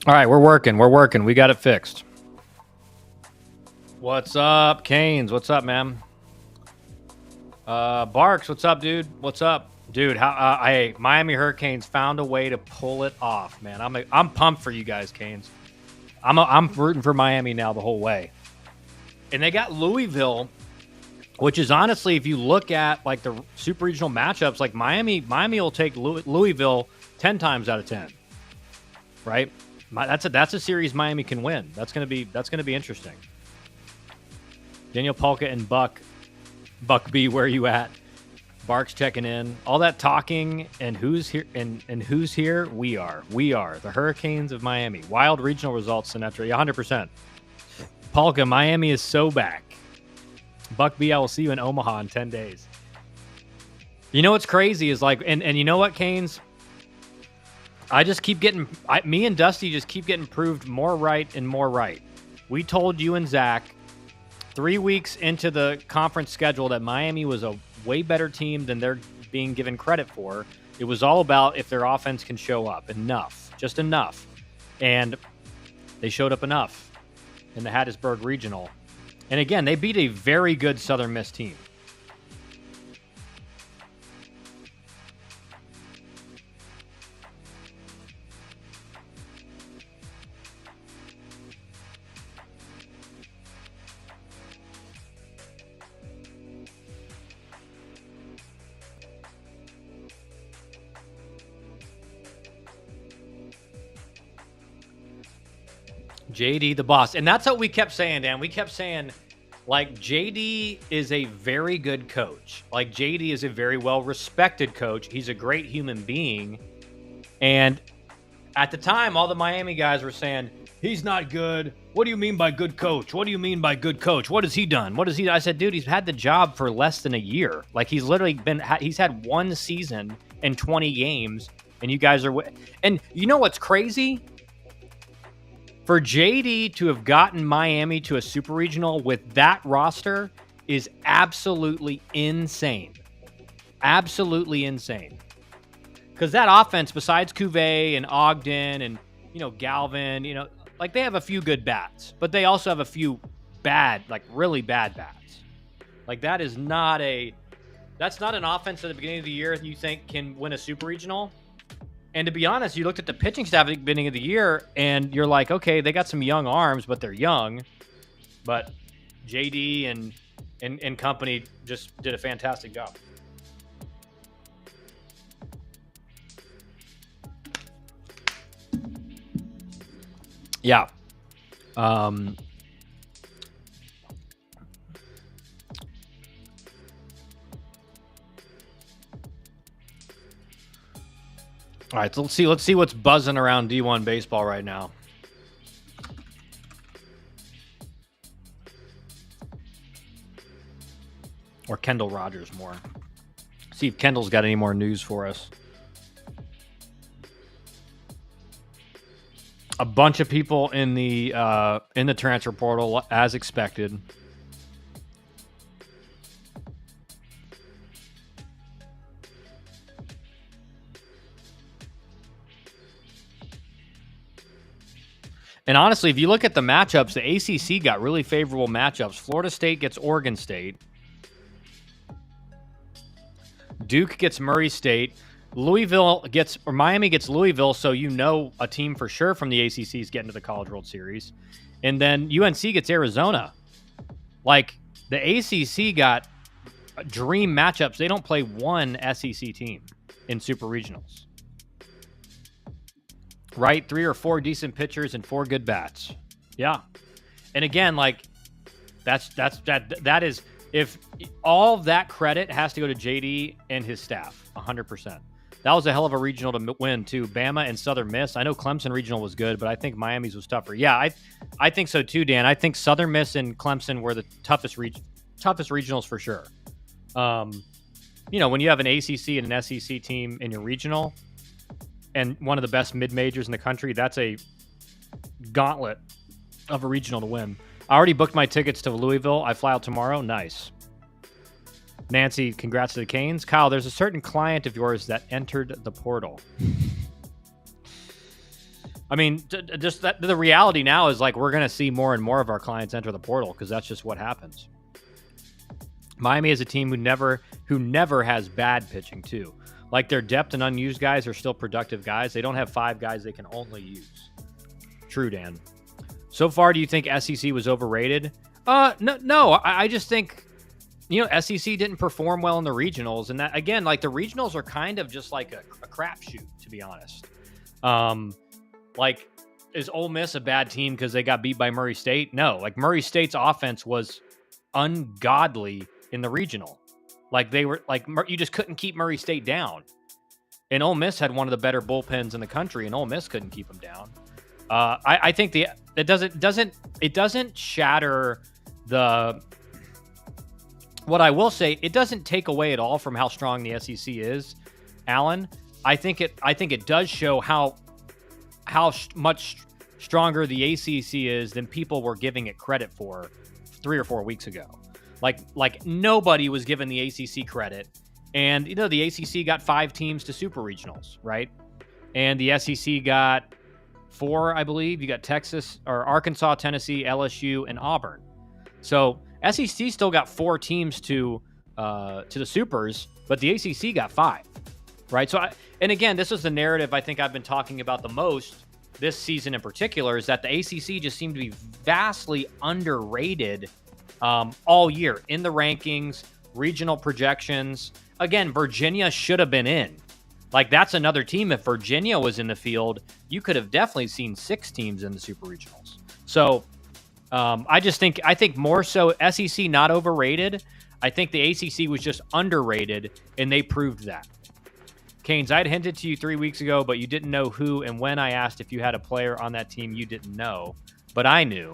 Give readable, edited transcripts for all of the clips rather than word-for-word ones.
All right, we're working. We're working. We got it fixed. What's up, Canes? What's up, man? Barks, what's up, dude? What's up, dude? How? Miami Hurricanes found a way to pull it off, man. I'm pumped for you guys, Canes. I'm rooting for Miami now the whole way, and they got Louisville, which is honestly, if you look at like the super regional matchups, like Miami will take Louisville 10 times out of 10, right? That's a series Miami can win. That's gonna be interesting. Daniel Polka and Buck B, where you at? Barks checking in. All that talking and who's here and who's here? We are the Hurricanes of Miami. Wild regional results, Sinatra. 100%. Polka, Miami is so back. Buck B, I will see you in Omaha in 10 days. You know what's crazy is like, and you know what, Canes? I just keep getting, me and Dusty just keep getting proved more right and more right. We told you and Zach 3 weeks into the conference schedule that Miami was a way better team than they're being given credit for. It was all about if their offense can show up enough, just enough. And they showed up enough in the Hattiesburg Regional. And again, they beat a very good Southern Miss team. JD the boss. And that's what we kept saying, Dan. We kept saying, like, JD is a very good coach. Like, JD is a very well-respected coach. He's a great human being. And at the time, all the Miami guys were saying, he's not good. What do you mean by good coach? What do you mean by good coach? What has he done? What has he done? I said, dude, he's had the job for less than a year. Like, he's literally he's had one season and 20 games, and you guys are... And you know what's crazy? For JD to have gotten Miami to a super regional with that roster is absolutely insane. Absolutely insane. Because that offense, besides Cuvée and Ogden and, Galvin, like they have a few good bats, but they also have a few bad, like really bad bats. Like that's not an offense at the beginning of the year that you think can win a super regional. And to be honest, you looked at the pitching staff at the beginning of the year, and you're like, okay, they got some young arms, but they're young. But JD and company just did a fantastic job. Yeah. All right, so let's see what's buzzing around D1 baseball right now. Or Kendall Rogers more. See if Kendall's got any more news for us. A bunch of people in the transfer portal as expected. And honestly, if you look at the matchups, the ACC got really favorable matchups. Florida State gets Oregon State. Duke gets Murray State. Miami gets Louisville, so a team for sure from the ACC is getting to the College World Series. And then UNC gets Arizona. Like, the ACC got dream matchups. They don't play one SEC team in Super Regionals. Right? 3 or 4 decent pitchers and 4 good bats. Yeah. And again, like, that is, if all of that credit has to go to JD and his staff, 100%. That was a hell of a regional to win, too. Bama and Southern Miss. I know Clemson regional was good, but I think Miami's was tougher. Yeah, I think so, too, Dan. I think Southern Miss and Clemson were the toughest regionals for sure. When you have an ACC and an SEC team in your regional, and one of the best mid-majors in the country, that's a gauntlet of a regional to win. I already booked my tickets to Louisville. I fly out tomorrow. Nice. Nancy, congrats to the Canes. Kyle, there's a certain client of yours that entered the portal. All I mean, just that the reality now is like we're going to see more and more of our clients enter the portal because that's just what happens. Miami is a team who never has bad pitching too. Like their depth and unused guys are still productive guys. They don't have 5 guys they can only use. True, Dan. So far, do you think SEC was overrated? No. I just think, SEC didn't perform well in the regionals, and that again, like the regionals are kind of just like a crapshoot, to be honest. Like, is Ole Miss a bad team because they got beat by Murray State? No. Like Murray State's offense was ungodly in the regional. Like they were like you just couldn't keep Murray State down, and Ole Miss had one of the better bullpens in the country, and Ole Miss couldn't keep them down. I think it doesn't shatter the. What I will say, it doesn't take away at all from how strong the SEC is, Alan. I think it does show how much stronger the ACC is than people were giving it credit for 3 or 4 weeks ago. Like nobody was giving the ACC credit, and the ACC got 5 teams to super regionals, right? And the SEC got 4, I believe. You got Texas or Arkansas, Tennessee, LSU, and Auburn. So SEC still got 4 teams to the supers, but the ACC got 5, right? So, and again, this is the narrative I think I've been talking about the most this season in particular, is that the ACC just seemed to be vastly underrated all year in the rankings, regional projections. Again, Virginia should have been in. Like, that's another team. If Virginia was in the field, you could have definitely seen 6 teams in the super regionals. So I think more so SEC not overrated. I think the ACC was just underrated, and they proved that. Canes, I'd hinted to you 3 weeks ago, but you didn't know who, and when I asked if you had a player on that team you didn't know, but I knew,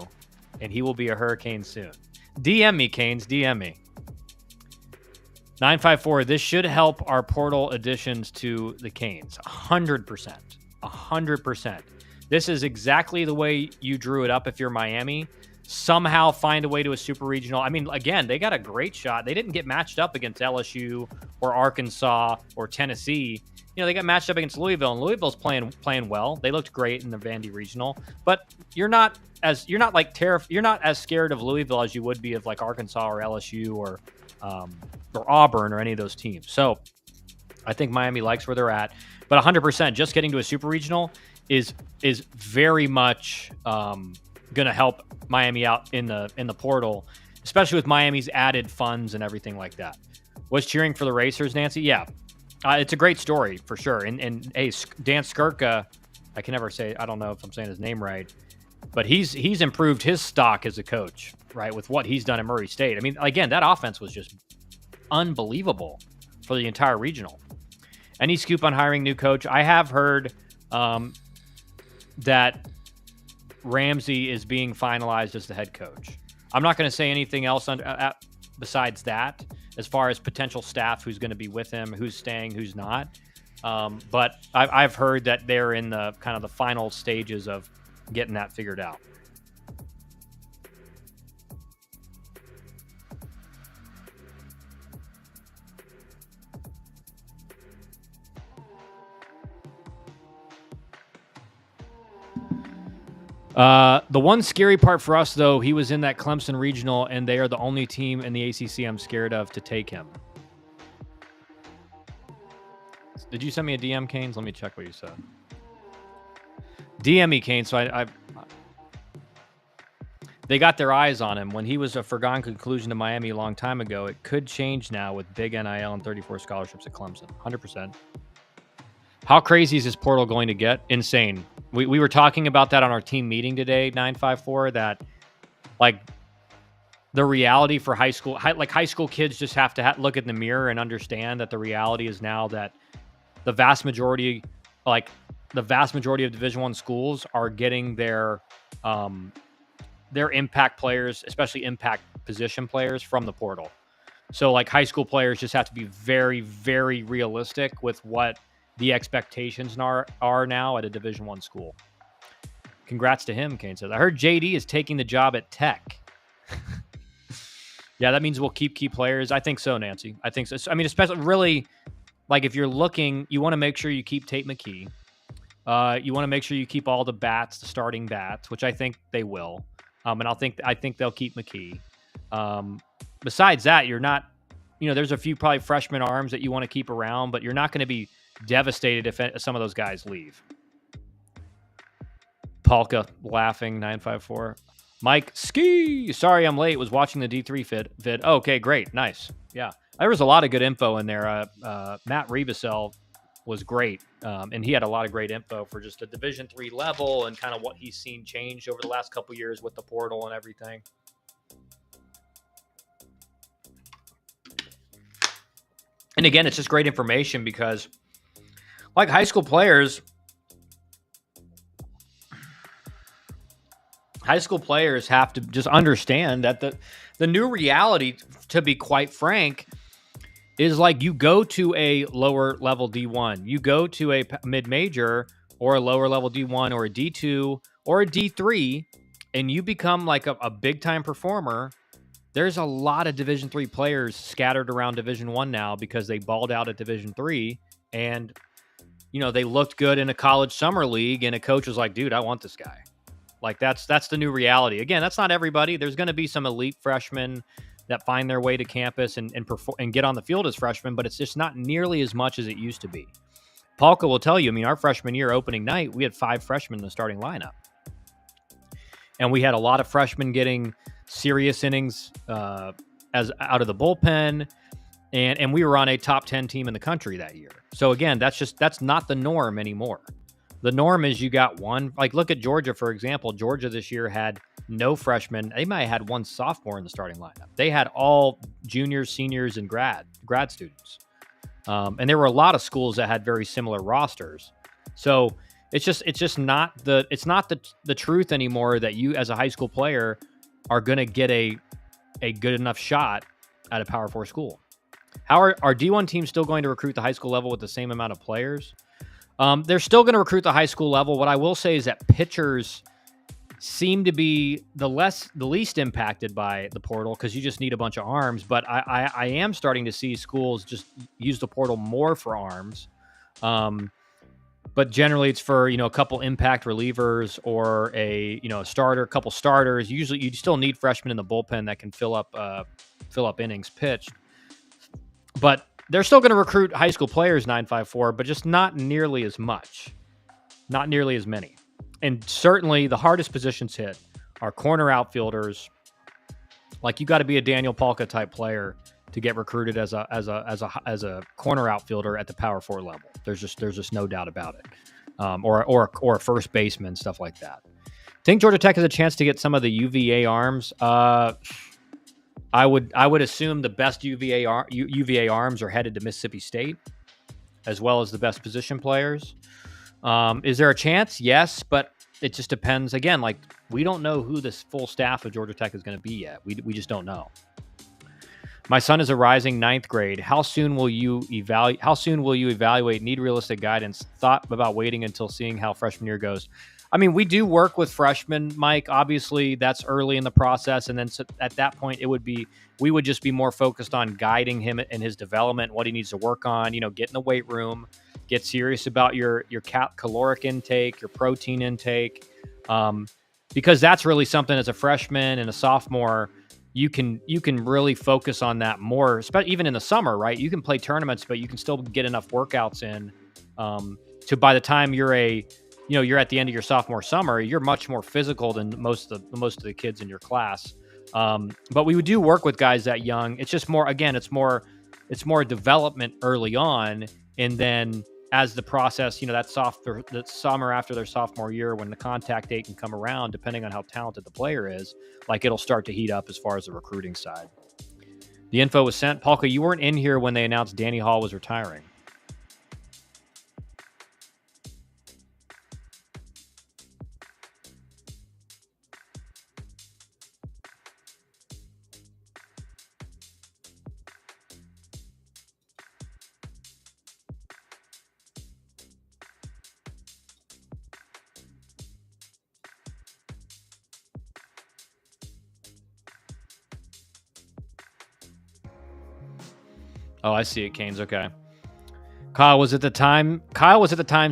and he will be a Hurricane soon. DM me, Canes, DM me. 954, this should help our portal additions to the Canes. 100%. 100%. This is exactly the way you drew it up if you're Miami. Somehow find a way to a super regional. I mean, again, they got a great shot. They didn't get matched up against LSU or Arkansas or Tennessee. They got matched up against Louisville, and Louisville's playing well. They looked great in the Vandy Regional, but you're not as scared of Louisville as you would be of like Arkansas or LSU or Auburn or any of those teams. So I think Miami likes where they're at, but 100% just getting to a super regional is very much going to help Miami out in the portal, especially with Miami's added funds and everything like that. Was cheering for the Racers, Nancy? Yeah. It's a great story for sure. And hey, Dan Skirka, I can never say, I don't know if I'm saying his name right, but he's improved his stock as a coach, right? With what he's done at Murray State. I mean, again, that offense was just unbelievable for the entire regional. Any scoop on hiring new coach? I have heard that Ramsey is being finalized as the head coach. I'm not going to say anything else besides that, as far as potential staff, who's going to be with him, who's staying, who's not. But I've heard that they're in the kind of the final stages of getting that figured out. The one scary part for us, though, he was in that Clemson regional, and they are the only team in the ACC I'm scared of to take him. Did you send me a DM, Canes? Let me check what you said. DM me, Canes. So they got their eyes on him. When he was a foregone conclusion to Miami a long time ago, it could change now with big NIL and 34 scholarships at Clemson. 100%. How crazy is this portal going to get? Insane. We were talking about that on our team meeting today, 954, that like the reality for high school kids just have to look in the mirror and understand that the reality is now that the vast majority of Division I schools are getting their impact players, especially impact position players, from the portal. So like high school players just have to be very, very realistic with what the expectations are now at a Division I school. Congrats to him, Kane says. I heard JD is taking the job at Tech. Yeah, that means we'll keep key players. I think so, Nancy. I think so. I mean, especially really, like if you're looking, you want to make sure you keep Tate McKee. You want to make sure you keep all the bats, the starting bats, which I think they will. And I think they'll keep McKee. Besides that, you're not, there's a few probably freshman arms that you want to keep around, but you're not going to be devastated if some of those guys leave. Polka laughing 954. Mike Ski. Sorry, I'm late. Was watching the D3 vid. Oh, okay, great, nice. Yeah, there was a lot of good info in there. Matt Rebusel was great, and he had a lot of great info for just a Division III level and kind of what he's seen change over the last couple years with the portal and everything. And again, it's just great information because, like high school players have to just understand that the new reality, to be quite frank, is like you go to a lower level D1, you go to a mid-major or a lower level D1 or a D2 or a D3, and you become like a big-time performer. There's a lot of Division III players scattered around Division I now because they balled out at Division III, and they looked good in a college summer league, and a coach was like, dude, I want this guy. Like that's the new reality. Again, that's not everybody. There's going to be some elite freshmen that find their way to campus and perform and get on the field as freshmen, but it's just not nearly as much as it used to be. Polka will tell you, our freshman year opening night, we had 5 freshmen in the starting lineup. And we had a lot of freshmen getting serious innings as out of the bullpen. And we were on a top 10 team in the country that year. So again, that's not the norm anymore. The norm is you got one, like look at Georgia, for example. Georgia this year had no freshmen. They might have had one sophomore in the starting lineup. They had all juniors, seniors, and grad students. And there were a lot of schools that had very similar rosters. So it's just not the truth anymore that you as a high school player are going to get a good enough shot at a Power 4 school. How are D1 teams still going to recruit the high school level with the same amount of players? They're still going to recruit the high school level. What I will say is that pitchers seem to be the least impacted by the portal because you just need a bunch of arms. But I am starting to see schools just use the portal more for arms. But generally it's for, a couple impact relievers or a couple starters. Usually you still need freshmen in the bullpen that can fill up innings pitched. But they're still going to recruit high school players, 954, but just not nearly as much. Not nearly as many. And certainly the hardest positions hit are corner outfielders. Like you got to be a Daniel Polka type player to get recruited as a corner outfielder at the Power 4 level. There's just no doubt about it. Or a first baseman, stuff like that. Think Georgia Tech has a chance to get some of the UVA arms? I would assume the best UVA arms are headed to Mississippi State, as well as the best position players. Is there a chance? Yes, but it just depends. Again, like we don't know who this full staff of Georgia Tech is going to be yet. We just don't know. My son is a rising 9th grade. How soon will you evaluate? Need realistic guidance. Thought about waiting until seeing how freshman year goes. We do work with freshmen, Mike. Obviously, that's early in the process, and then at that point, we would just be more focused on guiding him in his development, what he needs to work on. Get in the weight room, get serious about your caloric intake, your protein intake, because that's really something as a freshman and a sophomore. You can really focus on that more, even in the summer, right? You can play tournaments, but you can still get enough workouts in to by the time you're at the end of your sophomore summer, you're much more physical than most of the kids in your class. But we do work with guys that young. It's just more, again, it's more development early on. And then as the process, that summer after their sophomore year, when the contact date can come around, depending on how talented the player is, like it'll start to heat up as far as the recruiting side. The info was sent. Polka, you weren't in here when they announced Danny Hall was retiring. Oh, I see it, Canes. Okay. Kyle was at the time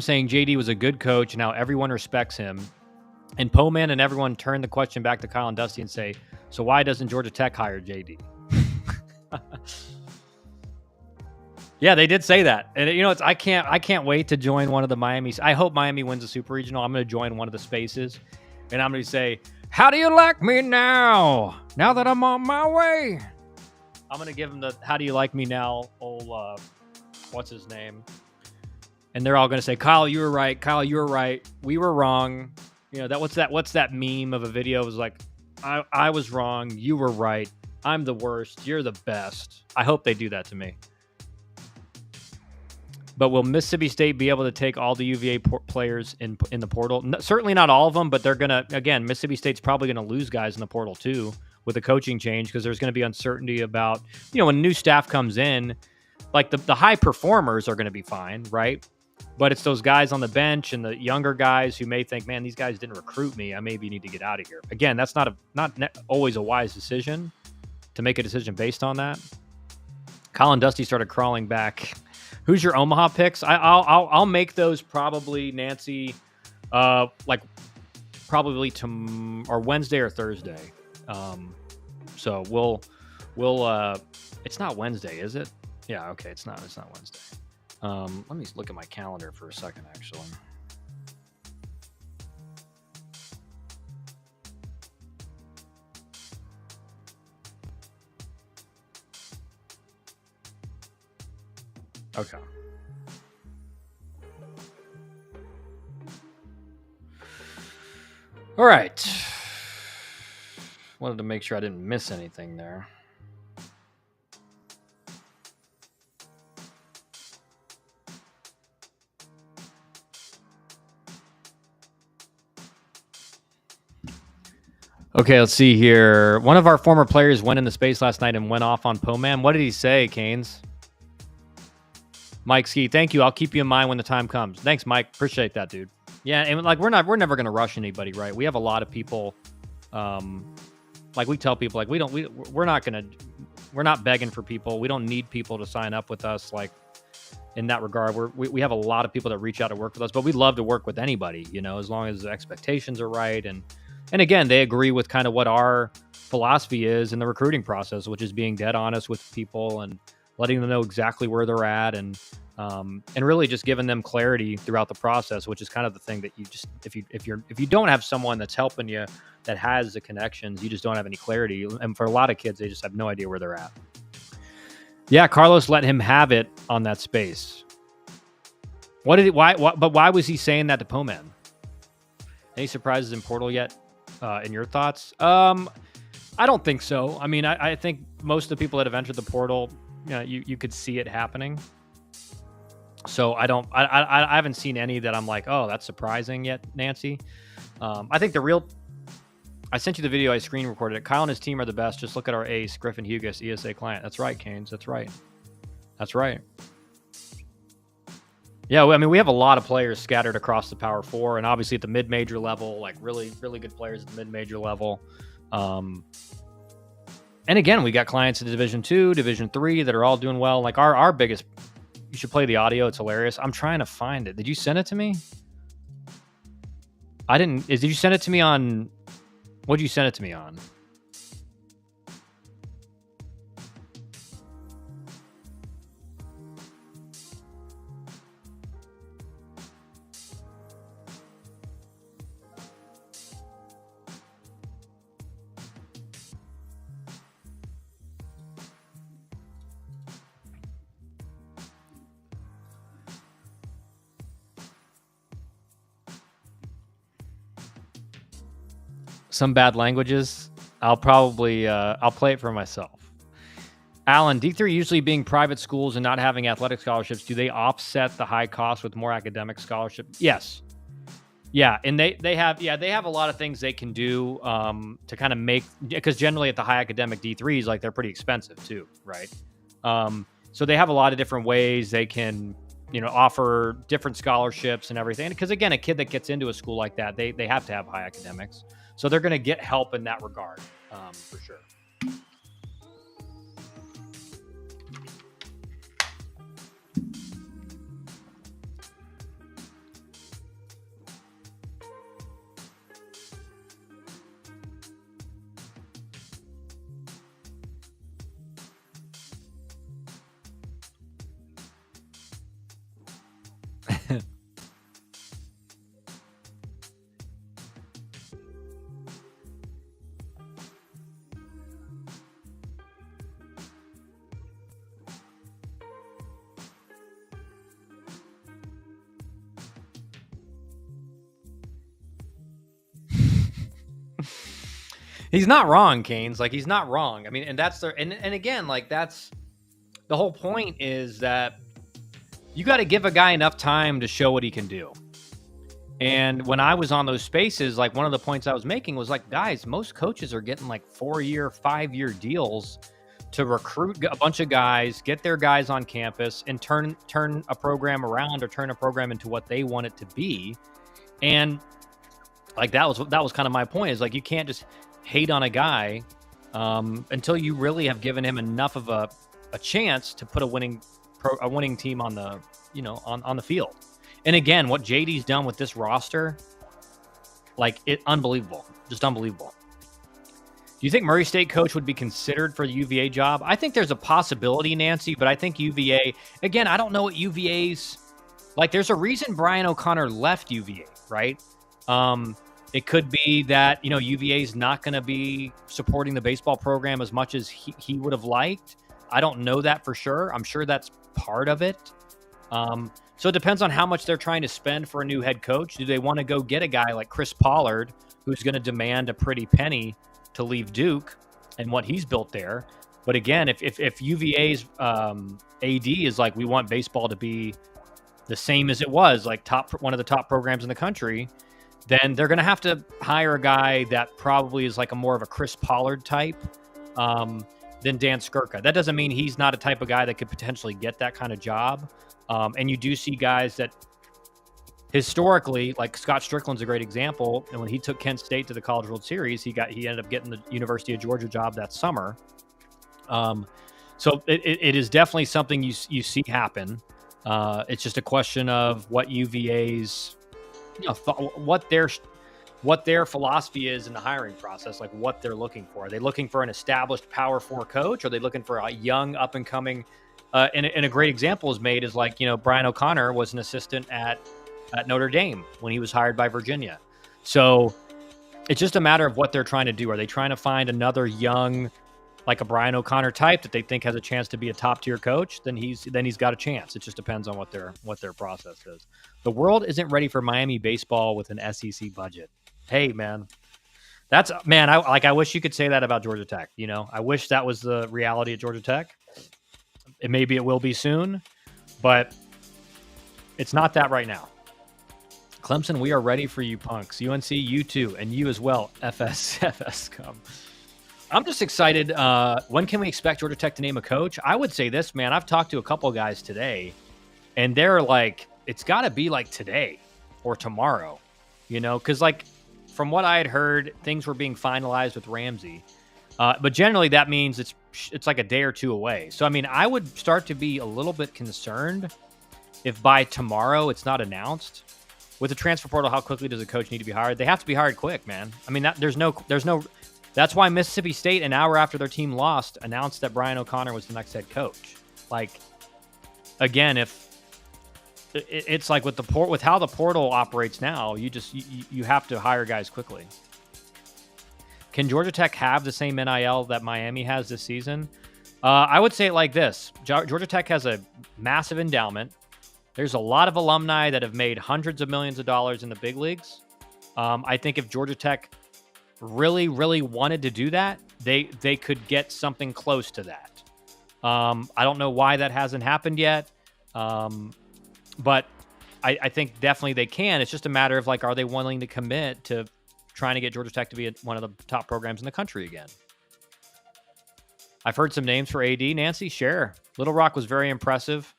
saying JD was a good coach. Now everyone respects him. And Poman and everyone turned the question back to Kyle and Dusty and say, so why doesn't Georgia Tech hire JD? Yeah, they did say that. And I can't wait to join one of the Miami's. I hope Miami wins a super regional. I'm going to join one of the spaces and I'm going to say, how do you like me now? Now that I'm on my way. I'm going to give them the, how do you like me now? Old, what's his name? And they're all going to say, Kyle, you were right. Kyle, you were right. We were wrong. What's that meme of a video? It was like, I was wrong. You were right. I'm the worst. You're the best. I hope they do that to me. But will Mississippi State be able to take all the UVA players in the portal? Certainly not all of them, but they're going to, again, Mississippi State's probably going to lose guys in the portal too with a coaching change because there's going to be uncertainty about, when new staff comes in, like the high performers are going to be fine, right? But it's those guys on the bench and the younger guys who may think, man, these guys didn't recruit me. I maybe need to get out of here. Again, that's not always a wise decision to make a decision based on that. Colin Dusty started crawling back. Who's your Omaha picks? I'll make those probably, Nancy, probably or Wednesday or Thursday. So we'll it's not Wednesday, is it? Yeah, okay, it's not Wednesday. Let me look at my calendar for a second, actually. Okay. All right. Wanted to make sure I didn't miss anything there. Okay, let's see here. One of our former players went into space last night and went off on Poman. What did he say, Canes? Mike Ski, thank you. I'll keep you in mind when the time comes. Thanks, Mike. Appreciate that, dude. Yeah, and we're never gonna rush anybody, right? We have a lot of people. We tell people we're not begging for people. We don't need people to sign up with us. Like in that regard, we have a lot of people that reach out to work with us, but we'd love to work with anybody, as long as the expectations are right and again, they agree with kind of what our philosophy is in the recruiting process, which is being dead honest with people and letting them know exactly where they're at and really just giving them clarity throughout the process, which is kind of the thing that you just, if you don't have someone that's helping you that has the connections, you just don't have any clarity. And for a lot of kids, they just have no idea where they're at. Yeah, Carlos let him have it on that space. Why was he saying that to Poman? Any surprises in portal yet? In your thoughts? I don't think so. I mean, I think most of the people that have entered the portal, you could see it happening. So I haven't seen any that I'm like, oh, that's surprising yet, Nancy. I think I sent you the video. I screen recorded it. Kyle and his team are the best. Just look at our ace, Griffin Hugas, ESA client. That's right, Canes. That's right. Yeah, I mean, we have a lot of players scattered across the Power Four, and obviously at the mid-major level, like really, really good players at the mid-major level. And again, we got clients in Division 2, Division 3 that are all doing well. Like our biggest, you should play the audio. It's hilarious. I'm trying to find it. Did you send it to me? I didn't. Did you send it to me on? What did you send it to me on? Some bad languages. I'll probably I'll play it for myself. Alan, D3 usually being private schools and not having athletic scholarships, do they offset the high cost with more academic scholarship? Yes. Yeah, and they have a lot of things they can do to kind of make, because generally at the high academic D3s, like they're pretty expensive too, right? So they have a lot of different ways they can, offer different scholarships and everything. Because again, a kid that gets into a school like that, they have to have high academics. So they're going to get help in that regard, for sure. He's not wrong, Canes. Like, he's not wrong. I mean, and that's the and again, like, that's the whole point, is that you got to give a guy enough time to show what he can do. And when I was on those spaces, like, one of the points I was making was like, guys, most coaches are getting like 4-year, 5-year deals to recruit a bunch of guys, get their guys on campus, and turn a program around, or turn a program into what they want it to be. And like, that was kind of my point, is like, you can't just hate on a guy until you really have given him enough of a chance to put a winning team on the, on the field. And again, what JD's done with this roster, like, unbelievable, just unbelievable. Do you think Murray State coach would be considered for the UVA job? I think there's a possibility, Nancy, but I think UVA, again, I don't know what UVA's, like, there's a reason Brian O'Connor left UVA, right? It could be that, UVA's not going to be supporting the baseball program as much as he would have liked. I don't know that for sure. I'm sure that's part of it. So it depends on how much they're trying to spend for a new head coach. Do they want to go get a guy like Chris Pollard, who's going to demand a pretty penny to leave Duke and what he's built there? But again, if UVA's AD is like, we want baseball to be the same as it was, like one of the top programs in the country, then they're going to have to hire a guy that probably is like a more of a Chris Pollard type than Dan Skirka. That doesn't mean he's not a type of guy that could potentially get that kind of job. And you do see guys that historically, like Scott Strickland's a great example. And when he took Kent State to the College World Series, he ended up getting the University of Georgia job that summer. So it is definitely something you see happen. It's just a question of what UVA's, what their philosophy is in the hiring process, like what they're looking for. Are they looking for an established Power 4 coach? Or are they looking for a young, up and coming? And a great example is made is like, Brian O'Connor was an assistant at Notre Dame when he was hired by Virginia. So it's just a matter of what they're trying to do. Are they trying to find another young, like a Brian O'Connor type that they think has a chance to be a top tier coach? Then he's got a chance. It just depends on what their process is. The world isn't ready for Miami baseball with an SEC budget. Hey, man, I wish you could say that about Georgia Tech. I wish that was the reality at Georgia Tech. Maybe it will be soon, but it's not that right now. Clemson, we are ready for you, punks. UNC, you too, and you as well. FS come. I'm just excited. When can we expect Georgia Tech to name a coach? I would say this, man. I've talked to a couple guys today, and they're like, it's got to be like today or tomorrow, because like from what I had heard, things were being finalized with Ramsey. But generally, that means it's like a day or two away. So, I mean, I would start to be a little bit concerned if by tomorrow it's not announced. With the transfer portal, how quickly does a coach need to be hired? They have to be hired quick, man. I mean, there's no. That's why Mississippi State, an hour after their team lost, announced that Brian O'Connor was the next head coach. Like, again, if it's like with how the portal operates now, you have to hire guys quickly. Can Georgia Tech have the same NIL that Miami has this season? I would say it like this. Georgia Tech has a massive endowment. There's a lot of alumni that have made hundreds of millions of dollars in the big leagues. I think if Georgia Tech really, really wanted to do that, they could get something close to that. I don't know why that hasn't happened yet, but I think definitely they can. It's just a matter of like, are they willing to commit to trying to get Georgia Tech to be one of the top programs in the country again? I've heard some names for AD. Nancy, share. Little Rock was very impressive.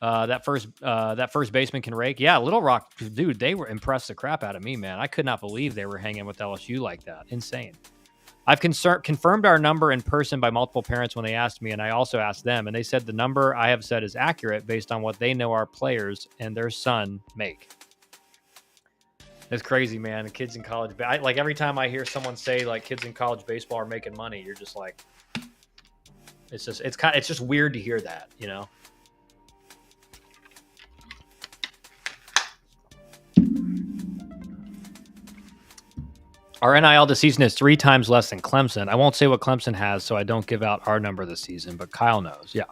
That first baseman can rake. Yeah, Little Rock, dude, they were impressed the crap out of me, man. I could not believe they were hanging with LSU like that. Insane. I've confirmed our number in person by multiple parents when they asked me, and I also asked them, and they said the number I have said is accurate based on what they know our players and their son make. It's crazy, man. The kids in college, like every time I hear someone say like kids in college baseball are making money, you're just like, it's just weird to hear that, Our NIL this season is 3 times less than Clemson. I won't say what Clemson has, so I don't give out our number this season, but Kyle knows. Yeah.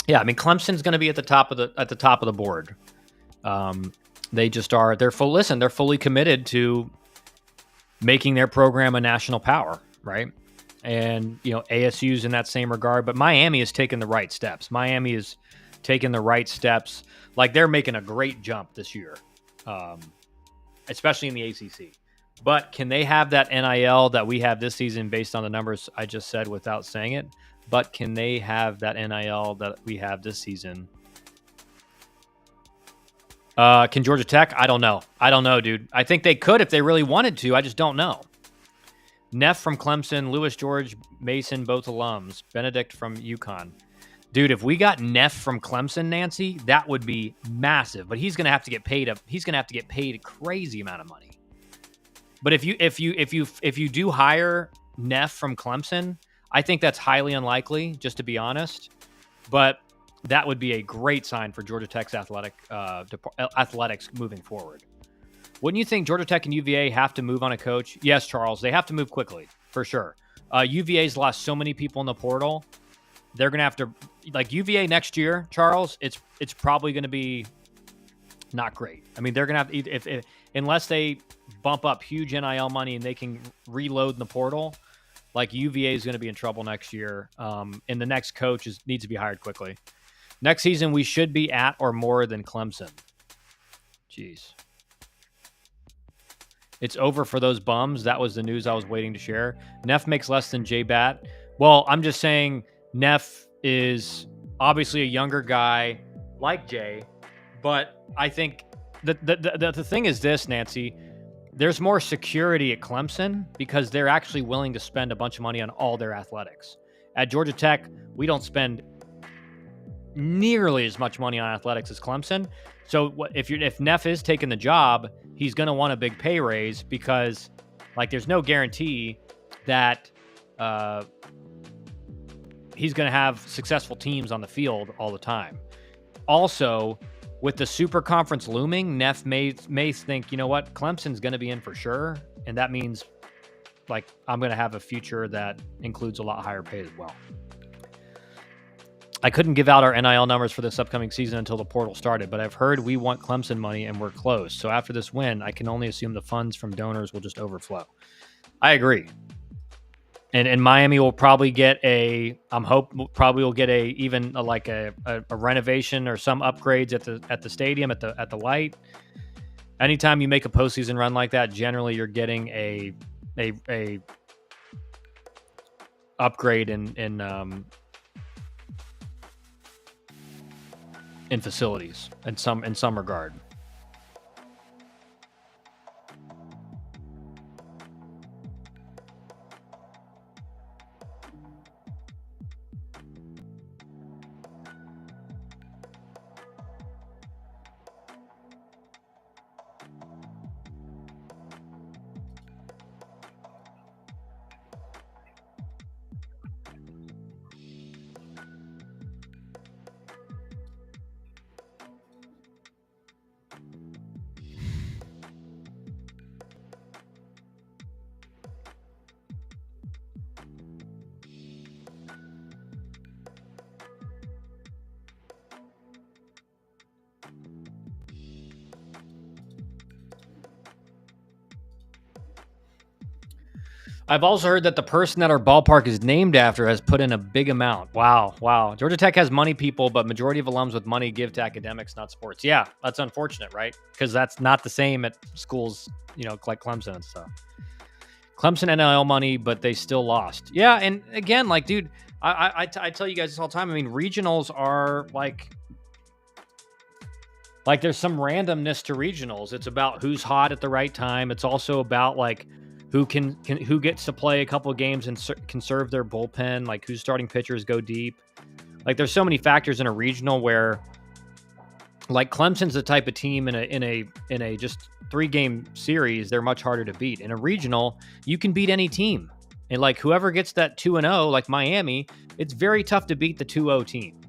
Yeah, I mean, Clemson's going to be at the top of the board. They just are. They're fully committed to making their program a national power, right? And, ASU's in that same regard, but Miami has taken the right steps. Miami is taking the right steps. Like, they're making a great jump this year, especially in the ACC. But can they have that NIL that we have this season based on the numbers I just said without saying it? But can they have that NIL that we have this season? Can Georgia Tech? I don't know, dude. I think they could if they really wanted to. I just don't know. Neff from Clemson, Lewis George Mason, both alums. Benedict from UConn. Dude, if we got Neff from Clemson, Nancy, that would be massive. But he's going to have to get paid. He's going to have to get paid a crazy amount of money. But if you do hire Neff from Clemson, I think that's highly unlikely, just to be honest. But that would be a great sign for Georgia Tech's athletics moving forward. Wouldn't you think Georgia Tech and UVA have to move on a coach? Yes, Charles, they have to move quickly, for sure. UVA's lost so many people in the portal. They're going to have to, like UVA next year, Charles, it's probably going to be not great. I mean, they're going to have, if unless they bump up huge NIL money and they can reload in the portal, like UVA is going to be in trouble next year. And the next coach needs to be hired quickly. Next season, we should be at or more than Clemson. Jeez. It's over for those bums. That was the news I was waiting to share. Neff makes less than J-Bat. Well, I'm just saying Neff is obviously a younger guy like Jay, but I think the thing is this, Nancy. There's more security at Clemson because they're actually willing to spend a bunch of money on all their athletics. At Georgia Tech, we don't spend nearly as much money on athletics as Clemson. So if Neff is taking the job, he's going to want a big pay raise because, like, there's no guarantee that he's going to have successful teams on the field all the time. Also, with the super conference looming, Neff may think, you know what, Clemson's going to be in for sure, and that means, like, I'm going to have a future that includes a lot higher pay as well. I couldn't give out our NIL numbers for this upcoming season until the portal started, but I've heard we want Clemson money and we're close. So after this win, I can only assume the funds from donors will just overflow. I agree. And Miami will probably get a renovation or some upgrades at the stadium, at the light. Anytime you make a postseason run like that, generally you're getting a upgrade in facilities in some regard. I've also heard that the person that our ballpark is named after has put in a big amount. Wow. Georgia Tech has money people, but majority of alums with money give to academics, not sports. Yeah, that's unfortunate, right? Because that's not the same at schools, like Clemson and stuff. Clemson NIL money, but they still lost. Yeah, and again, like, dude, I tell you guys this all the time. I mean, regionals are like there's some randomness to regionals. It's about who's hot at the right time. It's also about like who gets to play a couple of games and conserve their bullpen, like whose starting pitchers go deep. Like, there's so many factors in a regional where, like, Clemson's the type of team in a just 3-game series, they're much harder to beat. In a regional, you can beat any team. And like whoever gets that 2-0, like Miami, it's very tough to beat the 2-0 team.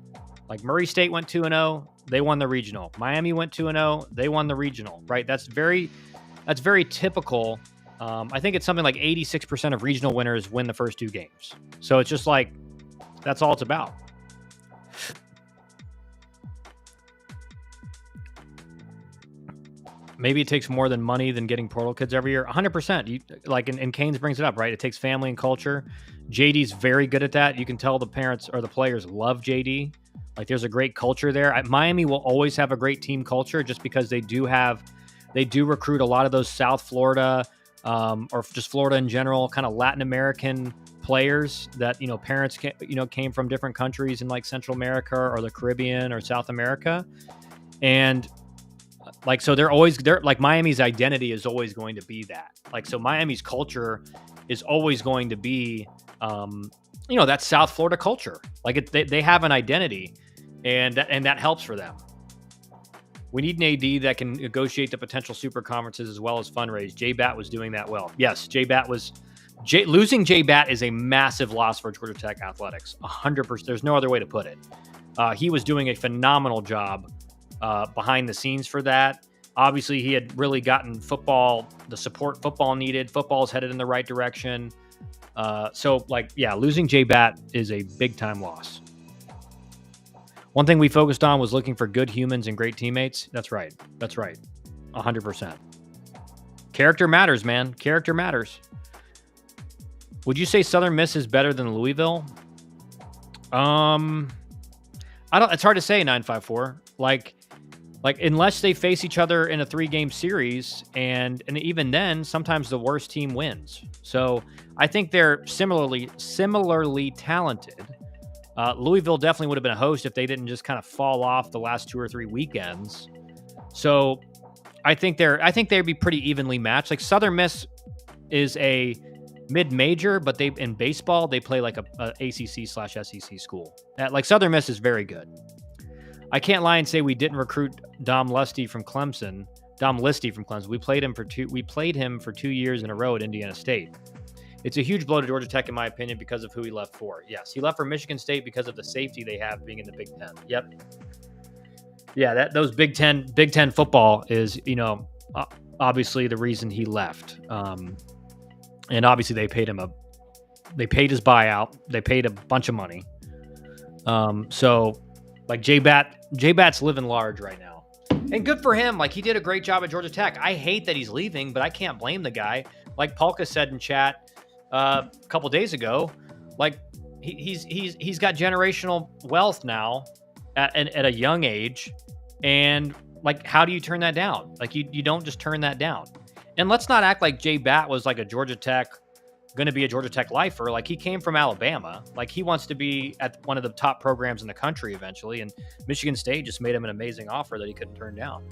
Like Murray State went 2-0, they won the regional. Miami went 2-0, they won the regional, right? That's very typical. I think it's something like 86% of regional winners win the first 2 games. So it's just like, that's all it's about. maybe it takes more than money than getting portal kids every year. 100%. You like, and Canes brings it up, right? It takes family and culture. JD's very good at that. You can tell the parents or the players love JD. Like, there's a great culture there. Miami will always have a great team culture just because they do recruit a lot of those South Florida or just Florida in general, kind of Latin American players that, parents came from different countries in like Central America or the Caribbean or South America. And like, so they're like, Miami's identity is always going to be that. Like, so Miami's culture is always going to be, that South Florida culture. Like, they have an identity, and that helps for them. We need an AD that can negotiate the potential super conferences as well as fundraise. J-Bat was doing that well. Yes, losing J-Bat is a massive loss for Georgia Tech athletics. 100%. There's no other way to put it. He was doing a phenomenal job behind the scenes for that. Obviously, he had really gotten the support football needed. Football's headed in the right direction. Losing J-Bat is a big-time loss. One thing we focused on was looking for good humans and great teammates. That's right. 100%. Character matters, man. Character matters. Would you say Southern Miss is better than Louisville? It's hard to say, 954. Like unless they face each other in a 3-game series, and even then, sometimes the worst team wins. So I think they're similarly talented. Louisville definitely would have been a host if they didn't just kind of fall off the last 2 or 3 weekends. So I think they'd be pretty evenly matched. Like, Southern Miss is a mid-major, but in baseball they play like a ACC/SEC school. Like, Southern Miss is very good. I can't lie and say we didn't recruit Dom Listy from Clemson. We played him for 2 years in a row at Indiana State. It's a huge blow to Georgia Tech, in my opinion, because of who he left for. Yes, he left for Michigan State because of the safety they have being in the Big Ten. Yep. Yeah, those Big Ten football is, obviously the reason he left. And obviously they paid his buyout. They paid a bunch of money. So like, J-Bat's living large right now. And good for him. Like, he did a great job at Georgia Tech. I hate that he's leaving, but I can't blame the guy. Like Polka said in chat a couple days ago, like, he's got generational wealth now at a young age, and like, how do you turn that down? Like, you don't just turn that down. And let's not act like J-Bat was like going to be a Georgia Tech lifer. Like, he came from Alabama. Like, he wants to be at one of the top programs in the country eventually, and Michigan State just made him an amazing offer that he couldn't turn down.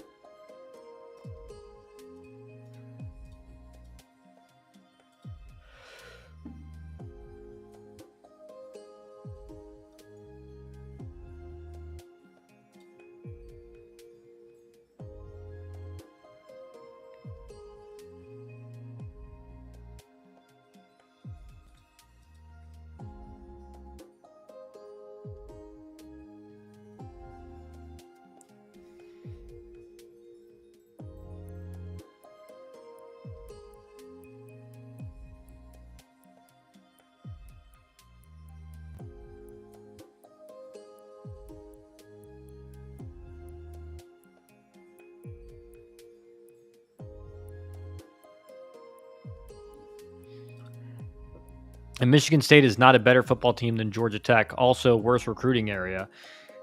And Michigan State is not a better football team than Georgia Tech. Also, worse recruiting area.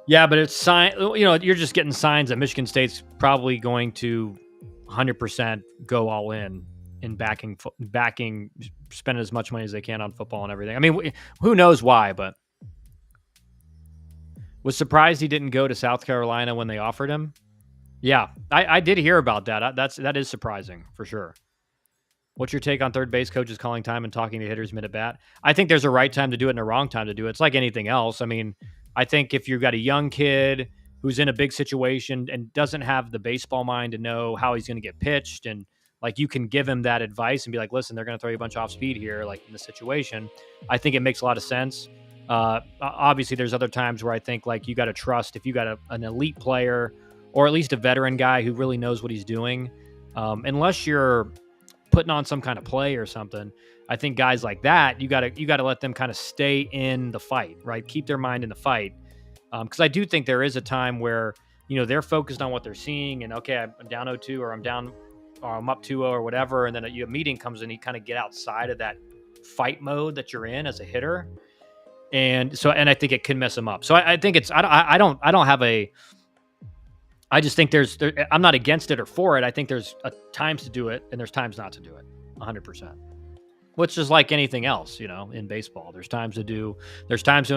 Yeah, but it's you're just getting signs that Michigan State's probably going to 100% go all in backing, spending as much money as they can on football and everything. I mean, who knows why? But was surprised he didn't go to South Carolina when they offered him. Yeah, I did hear about that. That is surprising for sure. What's your take on third base coaches calling time and talking to hitters mid at bat? I think there's a right time to do it and a wrong time to do it. It's like anything else. I mean, I think if you've got a young kid who's in a big situation and doesn't have the baseball mind to know how he's going to get pitched, and like, you can give him that advice and be like, listen, they're going to throw you a bunch off speed here, like in this situation. I think it makes a lot of sense. Obviously, there's other times where I think like you got to trust if you got an elite player or at least a veteran guy who really knows what he's doing. Unless you're putting on some kind of play or something, I think guys like that, you gotta let them kind of stay in the fight, right? Keep their mind in the fight. Because I do think there is a time where, they're focused on what they're seeing, and okay, I'm down 0-2 or I'm up 2-0 or whatever, and then a meeting comes in, you kind of get outside of that fight mode that you're in as a hitter, and I think it can mess them up. So I think it's I don't have a. I just think I'm not against it or for it. I think there's times to do it and there's times not to do it. 100%. Which is like anything else, in baseball. There's times to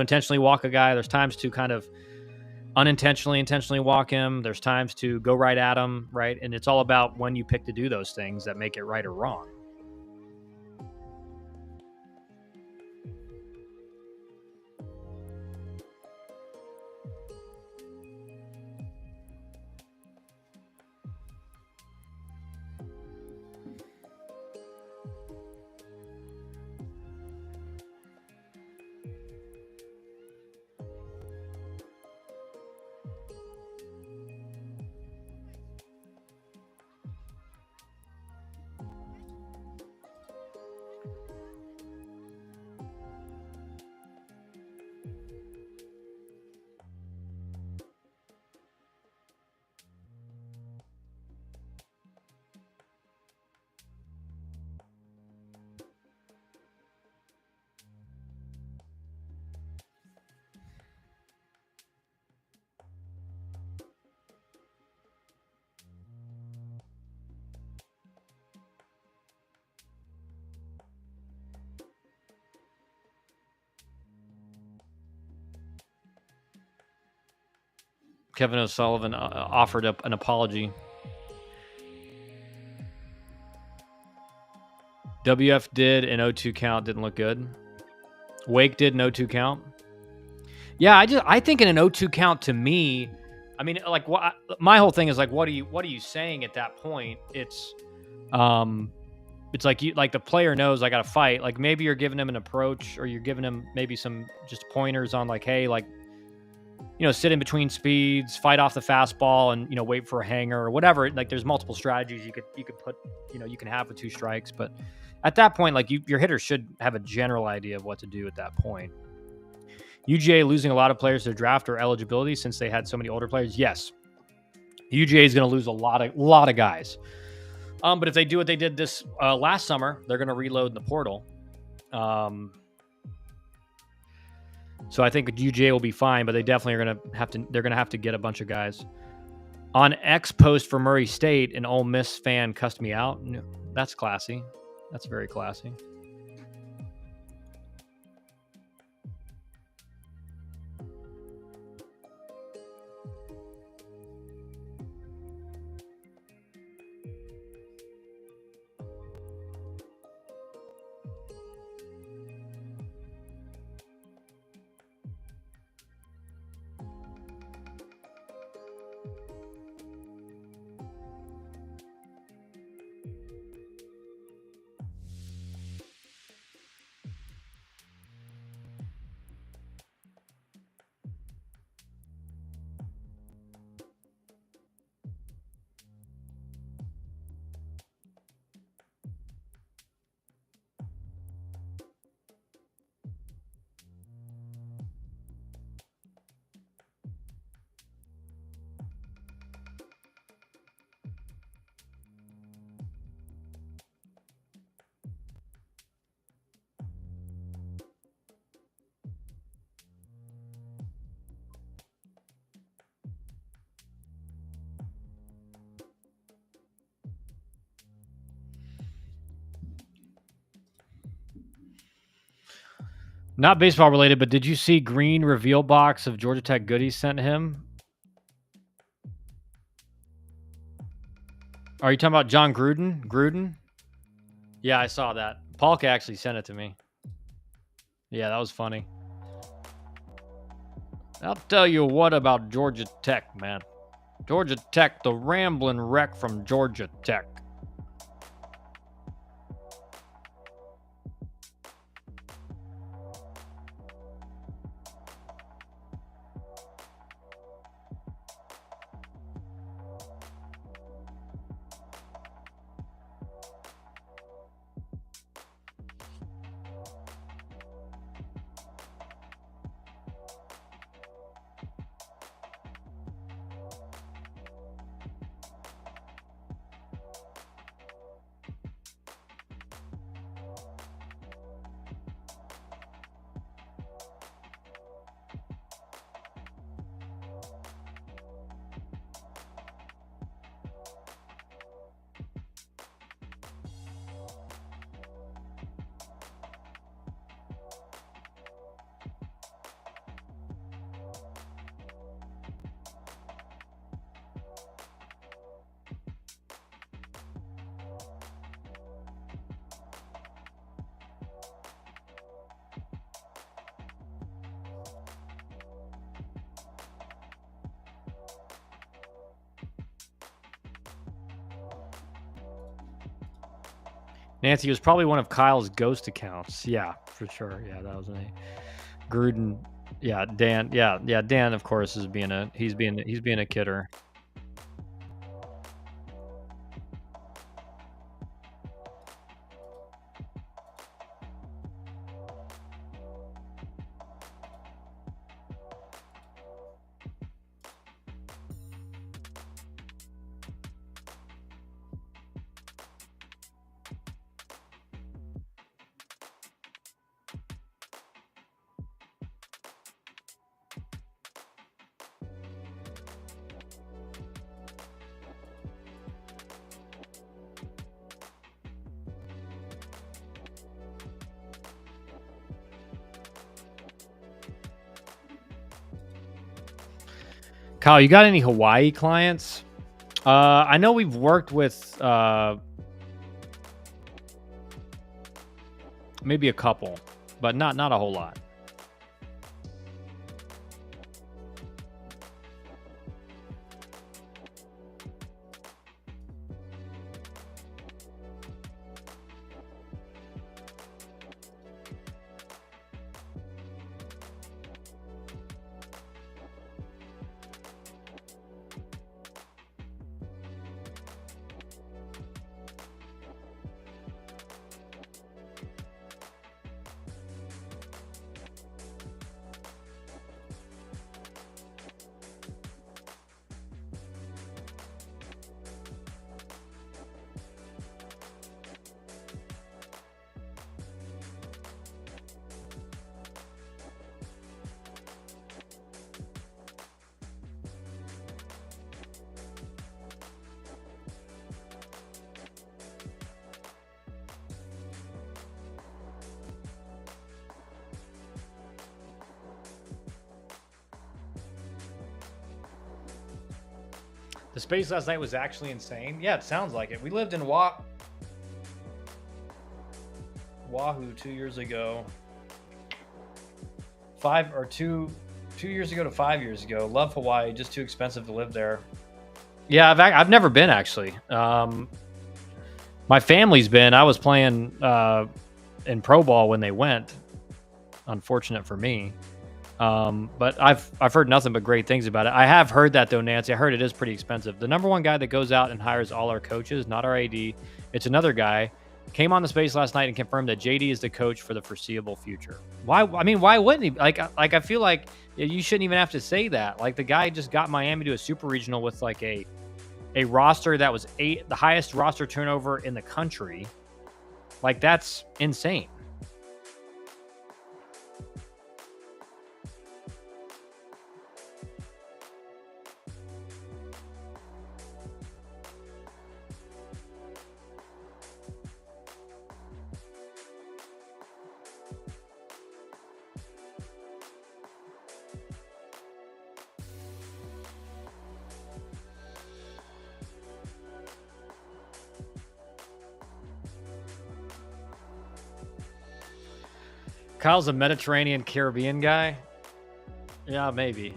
intentionally walk a guy. There's times to kind of intentionally walk him. There's times to go right at him, right? And it's all about when you pick to do those things that make it right or wrong. Kevin O'Sullivan offered up an apology. WF did an 0-2 count, didn't look good. Wake did an 0-2 count. Yeah, I think in an 0-2 count, to me, I mean, like, my whole thing is like, what are you saying at that point? It's like the player knows I got to fight. Like, maybe you're giving him an approach, or you're giving him maybe some just pointers on like, hey, like, sit in between speeds, fight off the fastball, and wait for a hanger or whatever. Like, there's multiple strategies you could put, you can have with 2 strikes. But at that point, like, your hitter should have a general idea of what to do at that point. UGA losing a lot of players to draft or eligibility since they had so many older players. Yes, UGA is going to lose a lot of guys. But if they do what they did this last summer, they're going to reload in the portal. So I think UGA will be fine, but they definitely are going to have to get a bunch of guys. On X post for Murray State, an Ole Miss fan cussed me out. That's classy. That's very classy. Not baseball related, but did you see Green reveal box of Georgia Tech goodies sent him? Are you talking about John Gruden? Yeah, I saw that. Paulka actually sent it to me. Yeah, that was funny. I'll tell you what about Georgia Tech, man. Georgia Tech, the rambling wreck from Georgia Tech. Nancy was probably one of Kyle's ghost accounts. Yeah, for sure. Yeah, that was a Gruden. Yeah, Dan. Yeah, Dan. Of course, is being a he's being a kidder. Kyle, you got any Hawaii clients? I know we've worked with maybe a couple, but not a whole lot. The space last night was actually insane. Yeah, it sounds like it. We lived in Oahu 2 years ago. 2 years ago to 5 years ago. Love Hawaii, just too expensive to live there. Yeah, I've never been actually. My family's been. I was playing in pro ball when they went. Unfortunate for me. But I've heard nothing but great things about it. I have heard that though, Nancy. I heard it is pretty expensive. The number one guy that goes out and hires all our coaches, not our AD, it's another guy, came on the space last night and confirmed that JD is the coach for the foreseeable future. Why? I mean, why wouldn't he? Like I feel like you shouldn't even have to say that. Like the guy just got Miami to a super regional with like a roster that was the highest roster turnover in the country. Like that's insane. Kyle's a Mediterranean Caribbean guy. Yeah, maybe.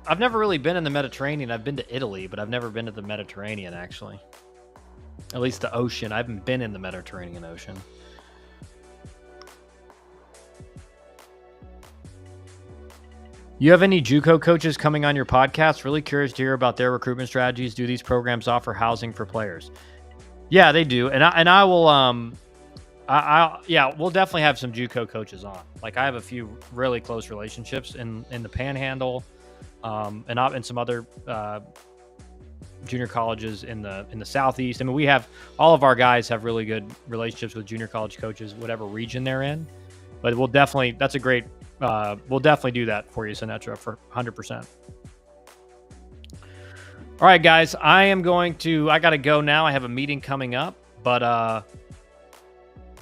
I've never really been in the Mediterranean. I've been to Italy, but I've never been to the Mediterranean, actually. At least the ocean. I haven't been in the Mediterranean Ocean. You have any JUCO coaches coming on your podcast? Really curious to hear about their recruitment strategies. Do these programs offer housing for players? Yeah, they do. And I will yeah, we'll definitely have some JUCO coaches on. Like I have a few really close relationships in the Panhandle, and some other junior colleges in the Southeast. I mean, we have all of our guys have really good relationships with junior college coaches, whatever region they're in. But we'll definitely we'll definitely do that for you, Sinatra, for 100%. All right, guys, I got to go now. I have a meeting coming up, but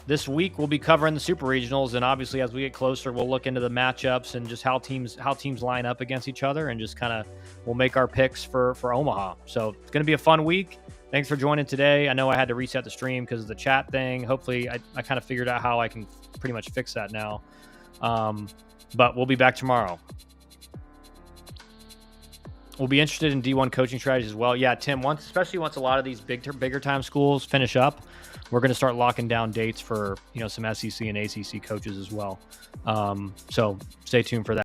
this week we'll be covering the super regionals, and obviously as we get closer, we'll look into the matchups and just how teams line up against each other, and just kind of we'll make our picks for Omaha. So it's going to be a fun week. Thanks for joining today. I know I had to reset the stream because of the chat thing. Hopefully I kind of figured out how I can pretty much fix that now. But we'll be back tomorrow. We'll be interested in D1 coaching strategies as well. Yeah, Tim. Especially once a lot of these bigger time schools finish up, we're going to start locking down dates for some SEC and ACC coaches as well. So stay tuned for that.